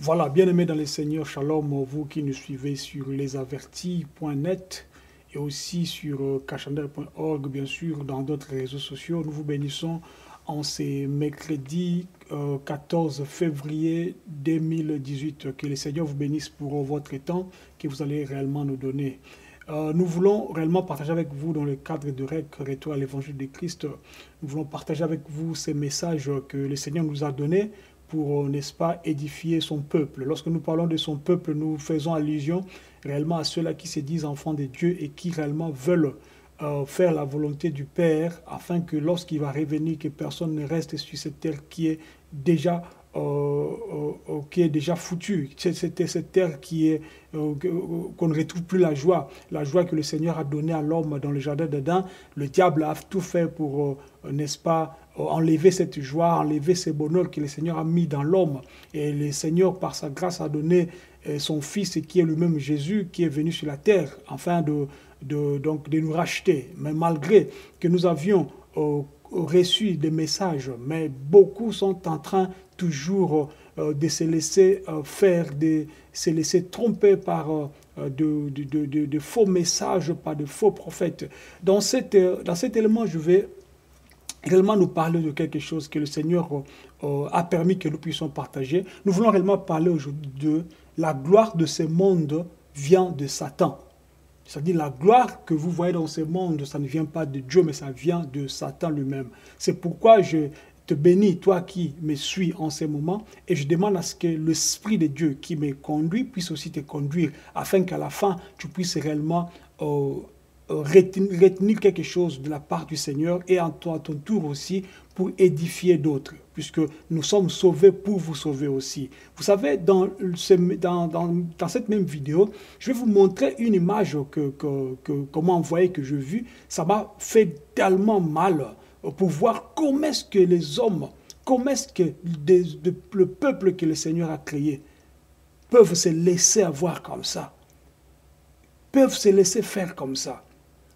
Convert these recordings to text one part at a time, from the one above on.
Voilà, bien-aimés dans les Seigneurs, shalom, vous qui nous suivez sur lesavertis.net et aussi sur kachanel.org, bien sûr, dans d'autres réseaux sociaux. Nous vous bénissons en ces mercredis 14 février 2018. Que le Seigneur vous bénisse pour votre temps que vous allez réellement nous donner. Nous voulons réellement partager avec vous dans le cadre de REC, Retour à l'Évangile de Christ, nous voulons partager avec vous ces messages que le Seigneur nous a donnés pour, n'est-ce pas, édifier son peuple. Lorsque nous parlons de son peuple, nous faisons allusion réellement à ceux-là qui se disent enfants de Dieu et qui réellement veulent faire la volonté du Père, afin que lorsqu'il va revenir, que personne ne reste sur cette terre qui est déjà foutue. C'était cette terre qui est qu'on ne retrouve plus la joie que le Seigneur a donnée à l'homme dans le jardin d'Éden. Le diable a tout fait pour, n'est-ce pas, enlever cette joie, enlever ce bonheur que le Seigneur a mis dans l'homme. Et le Seigneur, par sa grâce, a donné son Fils, qui est lui-même Jésus, qui est venu sur la terre, afin de nous racheter. Mais malgré que nous avions reçu des messages, mais beaucoup sont en train toujours de se laisser faire, de se laisser tromper par de faux messages, par de faux prophètes. Dans cet élément, je vais réellement nous parler de quelque chose que le Seigneur a permis que nous puissions partager. Nous voulons réellement parler aujourd'hui de la gloire de ce monde vient de Satan. C'est-à-dire la gloire que vous voyez dans ce monde, ça ne vient pas de Dieu, mais ça vient de Satan lui-même. C'est pourquoi je te bénis, toi qui me suis en ce moment, et je demande à ce que l'Esprit de Dieu qui me conduit puisse aussi te conduire, afin qu'à la fin, tu puisses réellement retenir quelque chose de la part du Seigneur et à ton tour aussi pour édifier d'autres, puisque nous sommes sauvés pour vous sauver aussi. Vous savez, dans cette même vidéo, je vais vous montrer une image comment envoyer que j'ai vue. Ça m'a fait tellement mal pour voir comment est-ce que les hommes, comment est-ce que le peuple que le Seigneur a créé peuvent se laisser avoir comme ça, peuvent se laisser faire comme ça.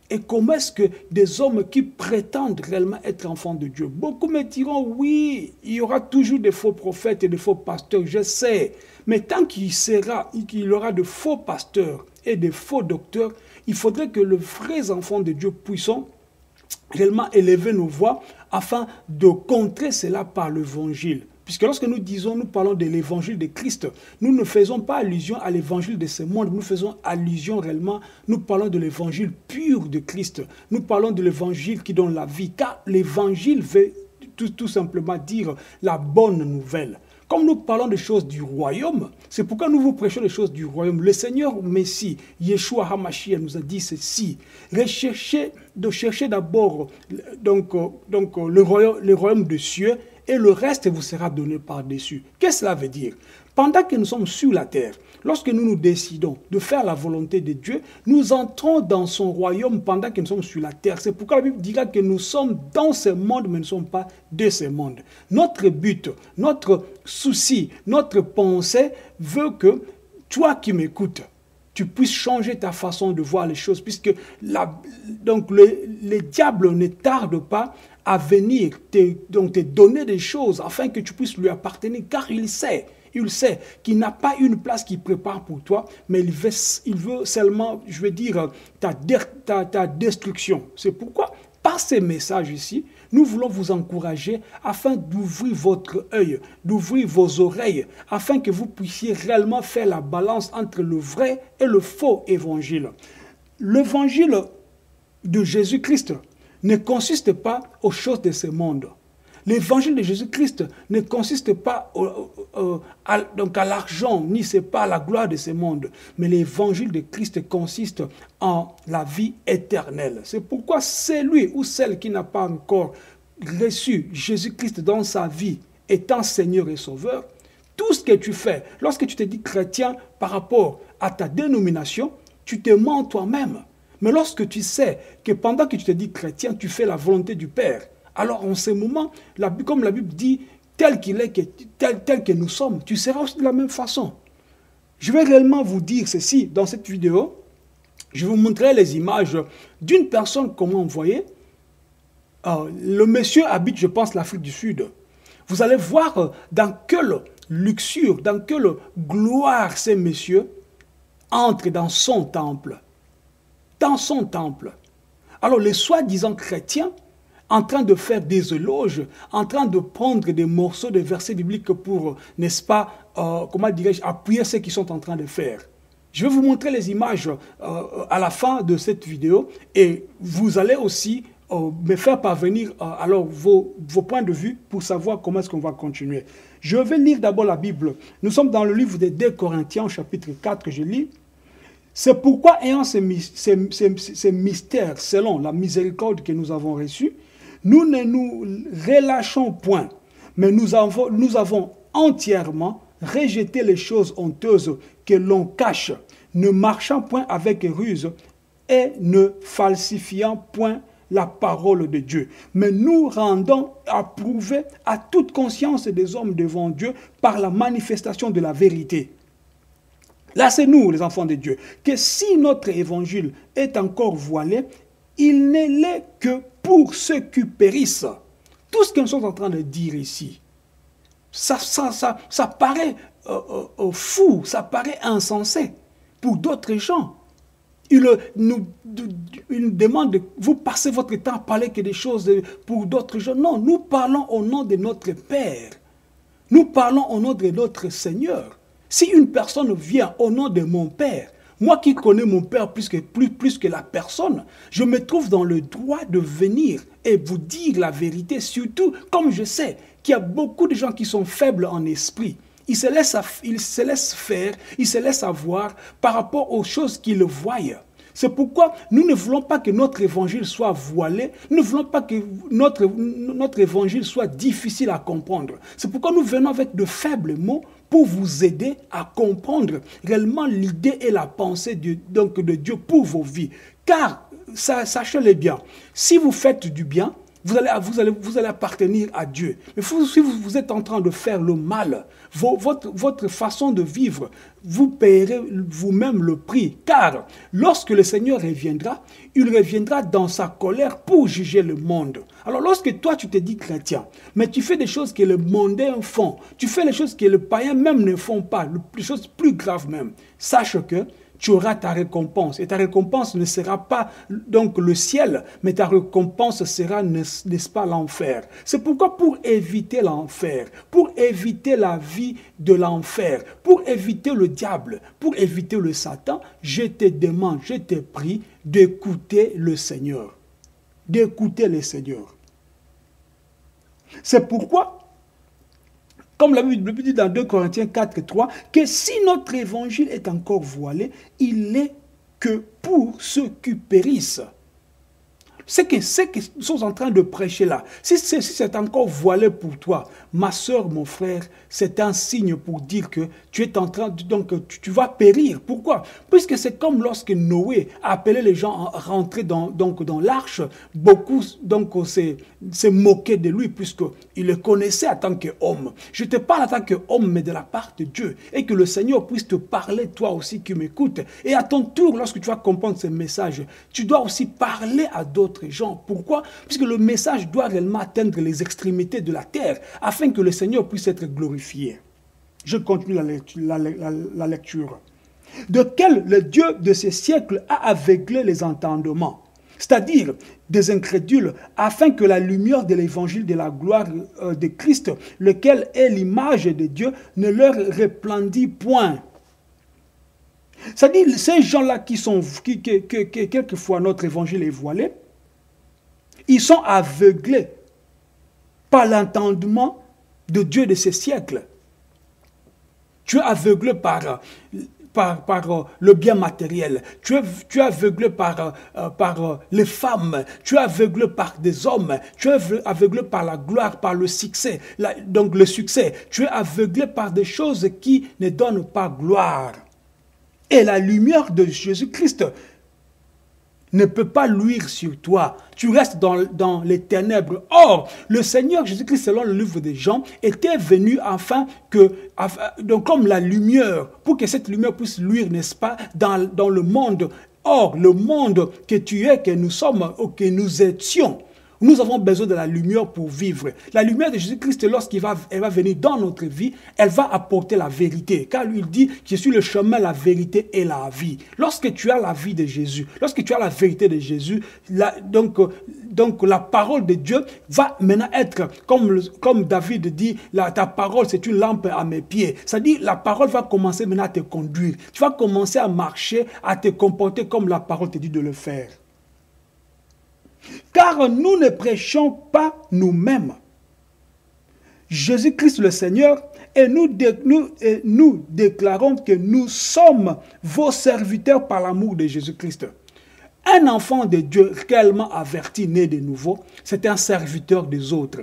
Et comment est-ce que des hommes qui prétendent réellement être enfants de Dieu, beaucoup me diront, oui, il y aura toujours des faux prophètes et des faux pasteurs, je sais. Mais tant qu'il y aura de faux pasteurs et de faux docteurs, il faudrait que les vrais enfants de Dieu puissent réellement élever nos voix afin de contrer cela par l'évangile. Puisque lorsque nous parlons de l'évangile de Christ, nous ne faisons pas allusion à l'évangile de ce monde, nous faisons allusion réellement, nous parlons de l'évangile pur de Christ. Nous parlons de l'évangile qui donne la vie, car l'évangile veut tout simplement dire la bonne nouvelle. Comme nous parlons des choses du royaume, c'est pourquoi nous vous prêchons les choses du royaume. Le Seigneur Messie, Yeshua HaMashiach, nous a dit ceci. Cherchez d'abord le royaume des cieux, et le reste vous sera donné par-dessus. Qu'est-ce que cela veut dire? Pendant que nous sommes sur la terre, lorsque nous décidons de faire la volonté de Dieu, nous entrons dans son royaume pendant que nous sommes sur la terre. C'est pourquoi la Bible dira que nous sommes dans ce monde, mais nous ne sommes pas de ce monde. Notre but, notre souci, notre pensée veut que toi qui m'écoutes, tu puisses changer ta façon de voir les choses, puisque le diable ne tarde pas à venir te donner des choses afin que tu puisses lui appartenir, car il sait qu'il n'a pas une place qu'il prépare pour toi, mais il veut seulement, je veux dire, ta destruction. C'est pourquoi, par ces messages ici, nous voulons vous encourager afin d'ouvrir votre œil, d'ouvrir vos oreilles, afin que vous puissiez réellement faire la balance entre le vrai et le faux évangile. L'évangile de Jésus-Christ ne consiste pas aux choses de ce monde. L'évangile de Jésus-Christ ne consiste pas à l'argent, ni c'est pas à la gloire de ce monde. Mais l'évangile de Christ consiste en la vie éternelle. C'est pourquoi celui ou celle qui n'a pas encore reçu Jésus-Christ dans sa vie étant Seigneur et Sauveur, tout ce que tu fais, lorsque tu te dis chrétien par rapport à ta dénomination, tu te mens toi-même. Mais lorsque tu sais que pendant que tu te dis chrétien, tu fais la volonté du Père, alors en ce moment, comme la Bible dit, tel qu'il est, tel que nous sommes, tu seras aussi de la même façon. Je vais réellement vous dire ceci dans cette vidéo. Je vous montrerai les images d'une personne, comment vous voyez. Le monsieur habite, je pense, l'Afrique du Sud. Vous allez voir dans quelle luxure, dans quelle gloire ces messieurs entrent dans son temple. Dans son temple. Alors les soi-disant chrétiens, en train de faire des éloges, en train de prendre des morceaux de versets bibliques pour, n'est-ce pas, comment dirais-je, appuyer ce qu'ils sont en train de faire. Je vais vous montrer les images à la fin de cette vidéo et vous allez aussi me faire parvenir alors vos points de vue pour savoir comment est-ce qu'on va continuer. Je vais lire d'abord la Bible. Nous sommes dans le livre des 2 Corinthiens, chapitre 4 que je lis. C'est pourquoi, ayant ces mystères selon la miséricorde que nous avons reçue, nous ne nous relâchons point, mais nous avons entièrement rejeté les choses honteuses que l'on cache, ne marchant point avec ruse et ne falsifiant point la parole de Dieu. Mais nous rendons approuvé à toute conscience des hommes devant Dieu par la manifestation de la vérité. Là, c'est nous, les enfants de Dieu, que si notre évangile est encore voilé, il ne l'est que pour ceux qui périssent. Tout ce que nous sommes en train de dire ici, ça paraît fou, ça paraît insensé pour d'autres gens. Il nous demande, vous passez votre temps à parler que des choses pour d'autres gens. Non, nous parlons au nom de notre Père. Nous parlons au nom de notre Seigneur. Si une personne vient au nom de mon Père, moi qui connais mon Père plus que la personne, je me trouve dans le droit de venir et vous dire la vérité, surtout comme je sais qu'il y a beaucoup de gens qui sont faibles en esprit. Ils se laissent faire, ils se laissent avoir par rapport aux choses qu'ils voient. C'est pourquoi nous ne voulons pas que notre évangile soit voilé, nous ne voulons pas que notre évangile soit difficile à comprendre. C'est pourquoi nous venons avec de faibles mots pour vous aider à comprendre réellement l'idée et la pensée de Dieu pour vos vies. Car, sachez-le bien, si vous faites du bien, vous allez appartenir à Dieu. Mais si vous êtes en train de faire le mal, votre façon de vivre, vous payerez vous-même le prix. Car lorsque le Seigneur reviendra, il reviendra dans sa colère pour juger le monde. Alors lorsque toi tu te dis chrétien, mais tu fais des choses que les mondains font, tu fais les choses que les païens même ne font pas, les choses plus graves même, sache que tu auras ta récompense. Et ta récompense ne sera pas donc le ciel, mais ta récompense sera, n'est-ce pas, l'enfer. C'est pourquoi pour éviter l'enfer, pour éviter la vie de l'enfer, pour éviter le diable, pour éviter le Satan, je te demande, je te prie d'écouter le Seigneur. D'écouter le Seigneur. C'est pourquoi, comme la Bible dit dans 2 Corinthiens 4 et 3, que si notre évangile est encore voilé, il n'est que pour ceux qui périssent. C'est que nous sommes en train de prêcher là. Si c'est encore voilé pour toi, ma soeur, mon frère, c'est un signe pour dire que tu es en train, donc tu vas périr. Pourquoi? Puisque c'est comme lorsque Noé a appelé les gens à rentrer dans l'arche, beaucoup se moquaient de lui puisqu'il le connaissait en tant qu'homme. Je te parle en tant qu'homme, mais de la part de Dieu. Et que le Seigneur puisse te parler, toi aussi qui m'écoutes. Et à ton tour, lorsque tu vas comprendre ce message, tu dois aussi parler à d'autres gens. Pourquoi? Puisque le message doit réellement atteindre les extrémités de la terre afin que le Seigneur puisse être glorifié. Je continue la lecture. De quel le Dieu de ces siècles a aveuglé les entendements, c'est-à-dire des incrédules, afin que la lumière de l'évangile de la gloire de Christ, lequel est l'image de Dieu, ne leur resplendit point. C'est-à-dire, ces gens-là quelquefois notre évangile est voilé, ils sont aveuglés par l'entendement de Dieu de ces siècles. Tu es aveuglé par le bien matériel. Tu es aveuglé par les femmes. Tu es aveuglé par des hommes. Tu es aveuglé par la gloire, par le succès. Donc le succès. Tu es aveuglé par des choses qui ne donnent pas gloire. Et la lumière de Jésus-Christ ne peut pas luire sur toi. Tu restes dans les ténèbres. Or, le Seigneur Jésus-Christ, selon le livre de Jean, était venu donc comme la lumière, pour que cette lumière puisse luire, n'est-ce pas, dans le monde. Or, le monde que tu es, que nous sommes, ou que nous étions, Nous avons besoin de la lumière pour vivre. La lumière de Jésus-Christ, lorsqu'elle va venir dans notre vie, elle va apporter la vérité. Car lui, il dit, je suis le chemin, la vérité et la vie. Lorsque tu as la vie de Jésus, lorsque tu as la vérité de Jésus, donc la parole de Dieu va maintenant être, comme David dit, ta parole c'est une lampe à mes pieds. C'est-à-dire, la parole va commencer maintenant à te conduire. Tu vas commencer à marcher, à te comporter comme la parole te dit de le faire. Car nous ne prêchons pas nous-mêmes. Jésus-Christ le Seigneur, et nous déclarons que nous sommes vos serviteurs par l'amour de Jésus-Christ. Un enfant de Dieu réellement averti, né de nouveau, c'est un serviteur des autres.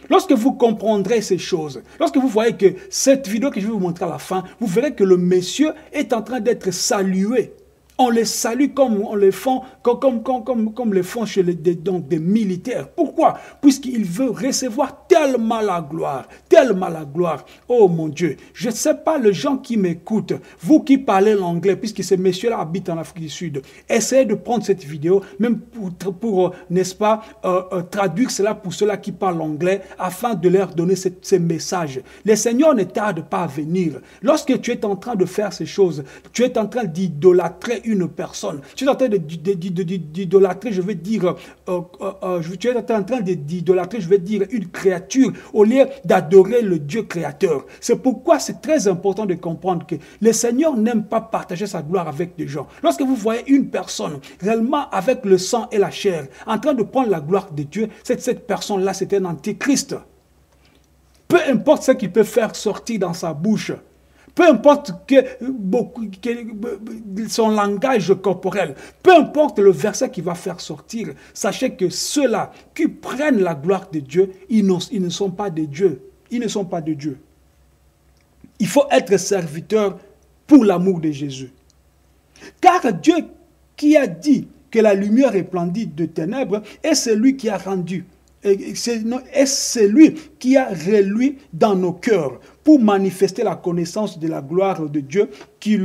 Lorsque vous comprendrez ces choses, lorsque vous voyez que cette vidéo que je vais vous montrer à la fin, vous verrez que le monsieur est en train d'être salué. On les salue comme on les font, comme les font chez des militaires. Pourquoi? Puisqu'il veut recevoir tellement la gloire, tellement la gloire. Oh mon Dieu, je ne sais pas les gens qui m'écoutent, vous qui parlez l'anglais, puisque ces messieurs-là habitent en Afrique du Sud, essayez de prendre cette vidéo, même pour n'est-ce pas, traduire cela pour ceux-là qui parlent anglais, afin de leur donner ces messages. Le Seigneur ne tarde pas à venir. Lorsque tu es en train de faire ces choses, tu es en train d'idolâtrer une personne. Tu es en train d'idolâtrer, je veux dire, tu es en train d'idolâtrer, je veux dire, une créature, au lieu d'adorer le Dieu créateur. C'est pourquoi c'est très important de comprendre que le Seigneur n'aime pas partager sa gloire avec des gens. Lorsque vous voyez une personne réellement avec le sang et la chair, en train de prendre la gloire de Dieu, cette personne-là, c'est un antéchrist. Peu importe ce qu'il peut faire sortir dans sa bouche, peu importe son langage corporel, peu importe le verset qu'il va faire sortir, sachez que ceux-là qui prennent la gloire de Dieu, ils ne sont pas de Dieu. Ils ne sont pas de Dieu. Il faut être serviteur pour l'amour de Jésus. Car Dieu qui a dit que la lumière resplendit de ténèbres, est celui qui a rendu. C'est lui qui a reluit dans nos cœurs pour manifester la connaissance de la gloire de Dieu qui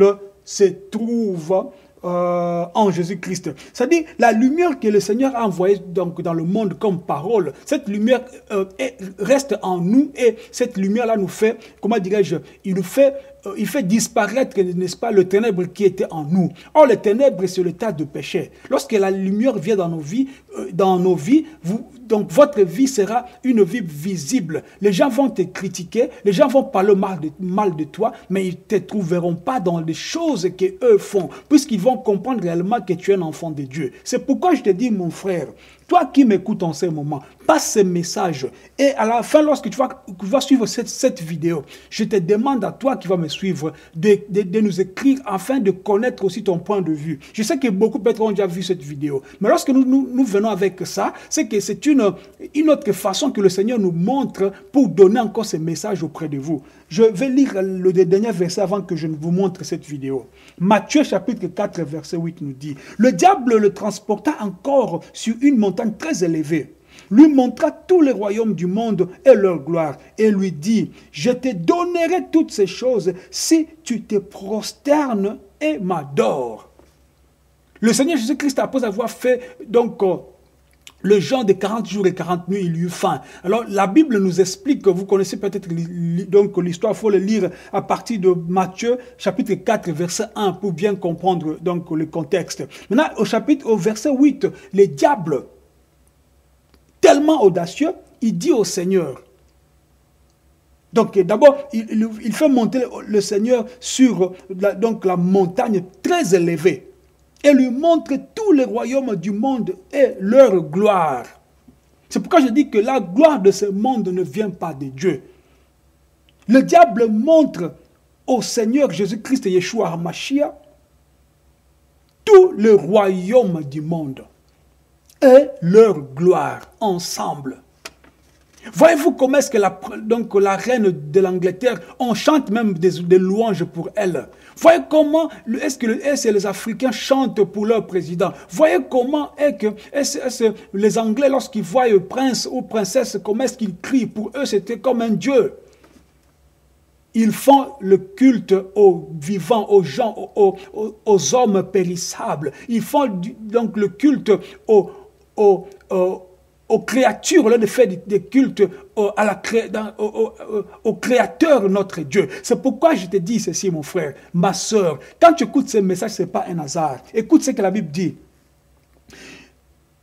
se trouve en Jésus-Christ. C'est-à-dire la lumière que le Seigneur a envoyée donc dans le monde comme parole, cette lumière reste en nous et cette lumière-là nous fait, comment dirais-je, il fait disparaître, n'est-ce pas, le ténèbre qui était en nous. Or, le ténèbre, c'est le tas de péché. Lorsque la lumière vient dans nos vies, donc votre vie sera une vie visible. Les gens vont te critiquer, les gens vont parler mal de toi, mais ils ne te trouveront pas dans les choses qu'eux font, puisqu'ils vont comprendre réellement que tu es un enfant de Dieu. C'est pourquoi je te dis, mon frère, toi qui m'écoutes en ce moment, passe ce message. Et à la fin, lorsque tu vas suivre cette vidéo, je te demande à toi qui vas me suivre de nous écrire afin de connaître aussi ton point de vue. Je sais que beaucoup peut-être ont déjà vu cette vidéo. Mais lorsque nous venons avec ça, c'est que c'est une autre façon que le Seigneur nous montre pour donner encore ce message auprès de vous. Je vais lire le dernier verset avant que je ne vous montre cette vidéo. Matthieu chapitre 4 verset 8 nous dit: le diable le transporta encore sur une montagne très élevée, lui montra tous les royaumes du monde et leur gloire, et lui dit: je te donnerai toutes ces choses si tu te prosternes et m'adores. Le Seigneur Jésus-Christ, après avoir fait donc le jeûne de 40 jours et 40 nuits, il eut faim. Alors la Bible nous explique, que vous connaissez peut-être donc l'histoire, il faut le lire à partir de Matthieu chapitre 4 verset 1 pour bien comprendre donc le contexte. Maintenant au verset 8, le diable, tellement audacieux, il dit au Seigneur. Donc d'abord, il fait monter le Seigneur sur la montagne très élevée et lui montre tous les royaumes du monde et leur gloire. C'est pourquoi je dis que la gloire de ce monde ne vient pas de Dieu. Le diable montre au Seigneur Jésus-Christ et Yeshua HaMashiach tous les royaumes du monde et leur gloire ensemble. Voyez-vous comment est-ce que la reine de l'Angleterre, on chante même des louanges pour elle. Voyez comment est-ce que les Africains chantent pour leur président. Voyez comment est-ce les Anglais, lorsqu'ils voient le prince ou princesse, comment est-ce qu'ils crient. Pour eux, c'était comme un dieu. Ils font le culte aux vivants, aux gens, aux hommes périssables. Ils font donc le culte aux aux créatures, au lieu de faire des cultes au Créateur, notre Dieu. C'est pourquoi je te dis ceci, mon frère, ma soeur. Quand tu écoutes ce message, ce n'est pas un hasard. Écoute ce que la Bible dit.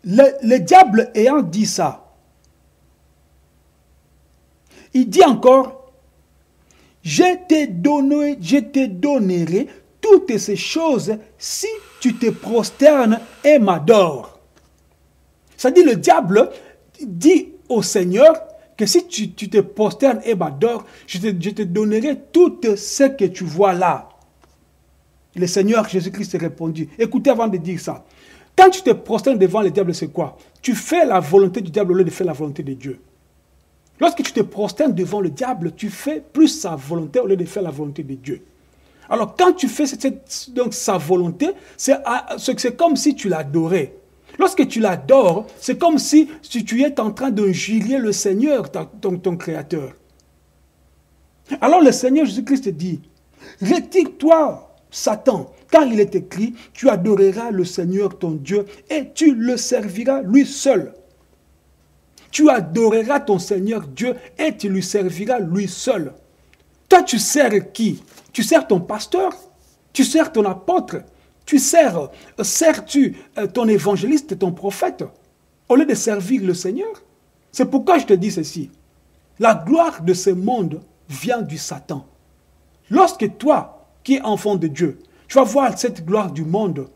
Le diable ayant dit ça, il dit encore, je te donnerai toutes ces choses si tu te prosternes et m'adores. C'est-à-dire le diable dit au Seigneur que si tu te prosternes et m'adores, je te donnerai tout ce que tu vois là. Le Seigneur Jésus-Christ a répondu. Écoutez avant de dire ça. Quand tu te prosternes devant le diable, c'est quoi? Tu fais la volonté du diable au lieu de faire la volonté de Dieu. Lorsque tu te prosternes devant le diable, tu fais plus sa volonté au lieu de faire la volonté de Dieu. Alors quand tu fais donc sa volonté, c'est comme si tu l'adorais. Lorsque tu l'adores, c'est comme si tu es en train d'injurier le Seigneur, ton Créateur. Alors le Seigneur Jésus-Christ dit, retire-toi, Satan, car il est écrit, tu adoreras le Seigneur ton Dieu et tu le serviras lui seul. Tu adoreras ton Seigneur Dieu et tu lui serviras lui seul. Toi, tu sers qui? Tu sers ton pasteur? Tu sers ton apôtre? Sers-tu ton évangéliste, ton prophète, au lieu de servir le Seigneur? C'est pourquoi je te dis ceci. La gloire de ce monde vient du Satan. Lorsque toi, qui es enfant de Dieu, tu vas voir cette gloire du monde,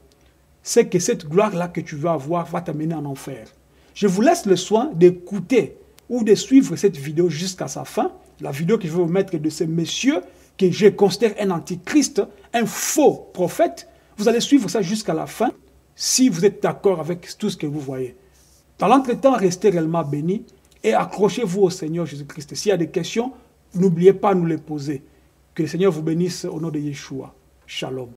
c'est que cette gloire-là que tu vas avoir va t'amener en enfer. Je vous laisse le soin d'écouter ou de suivre cette vidéo jusqu'à sa fin. La vidéo que je vais vous mettre de ce monsieur que je considère un antichrist, un faux prophète. Vous allez suivre ça jusqu'à la fin si vous êtes d'accord avec tout ce que vous voyez. Dans l'entretemps, restez réellement bénis et accrochez-vous au Seigneur Jésus-Christ. S'il y a des questions, n'oubliez pas de nous les poser. Que le Seigneur vous bénisse au nom de Yeshua. Shalom.